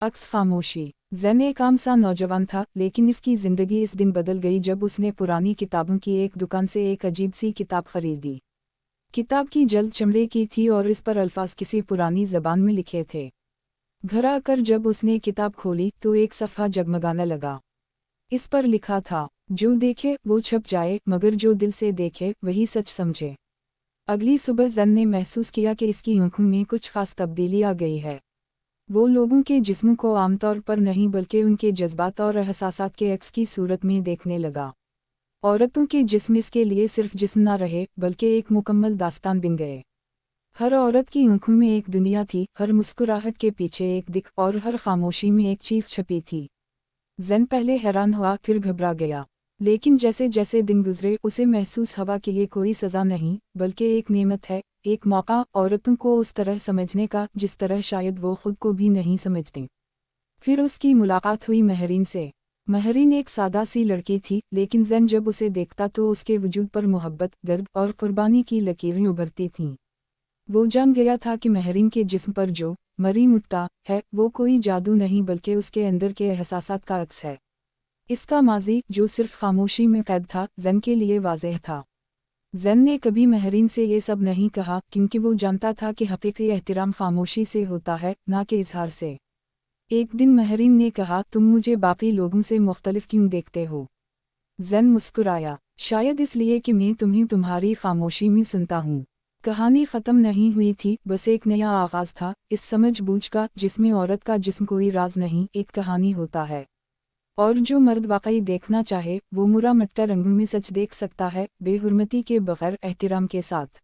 अक्स खामोशी। ज़ैन एक आम सा नौजवान था, लेकिन इसकी ज़िंदगी इस दिन बदल गई जब उसने पुरानी किताबों की एक दुकान से एक अजीब सी किताब खरीदी। किताब की जल्द चमड़े की थी और इस पर अल्फाज किसी पुरानी ज़बान में लिखे थे। घर आकर जब उसने किताब खोली तो एक सफ़ा जगमगाने लगा। इस पर लिखा था, जो देखे वो छप जाए, मगर जो दिल से देखे वही सच समझे। अगली सुबह ज़ैन ने महसूस किया कि इसकी आँखों में कुछ खास तब्दीली आ गई है। वो लोगों के जिस्म को आमतौर पर नहीं बल्कि उनके जज्बात और एहसासात के अक्स की सूरत में देखने लगा। औरतों के जिस्म इसके लिए सिर्फ जिस्म ना रहे बल्कि एक मुकम्मल दास्तान बन गए। हर औरत की आँखों में एक दुनिया थी, हर मुस्कुराहट के पीछे एक दिख और हर खामोशी में एक चीख छपी थी। ज़ैन पहले हैरान हुआ, फिर घबरा गया, लेकिन जैसे जैसे दिन गुजरे उसे महसूस हुआ कि ये कोई सज़ा नहीं बल्कि एक नेमत है, एक मौका औरतों को उस तरह समझने का जिस तरह शायद वो खुद को भी नहीं समझती। फिर उसकी मुलाकात हुई महरीन से। महरीन एक सादा सी लड़की थी, लेकिन ज़ैन जब उसे देखता तो उसके वजूद पर मोहब्बत, दर्द और कुर्बानी की लकीरें उभरती थीं। वो जान गया था कि महरीन के जिस्म पर जो मरी मुट्टा है वो कोई जादू नहीं बल्कि उसके अंदर के एहसासात का अक्स है। इसका माजी जो सिर्फ खामोशी में कैद था, ज़ैन के लिए वाज़ेह था। ज़ैन ने कभी महरीन से ये सब नहीं कहा क्योंकि वो जानता था कि हकीकी एहतिराम खामोशी से होता है, ना कि इजहार से। एक दिन महरीन ने कहा, तुम मुझे बाकी लोगों से मुख्तलिफ क्यों देखते हो? ज़ैन मुस्कुराया, शायद इसलिए कि मैं तुम्हें तुम्हारी खामोशी में सुनता हूँ। कहानी ख़त्म नहीं हुई थी, बस एक नया आगाज़ था, इस समझ-बूझ का जिसमें औरत का जिस्म कोई राज नहीं, एक कहानी होता है। और जो मर्द वाकई देखना चाहे वो मुरा मट्टा रंगों में सच देख सकता है, बेहुरमती के बगैर, एहतिराम के साथ।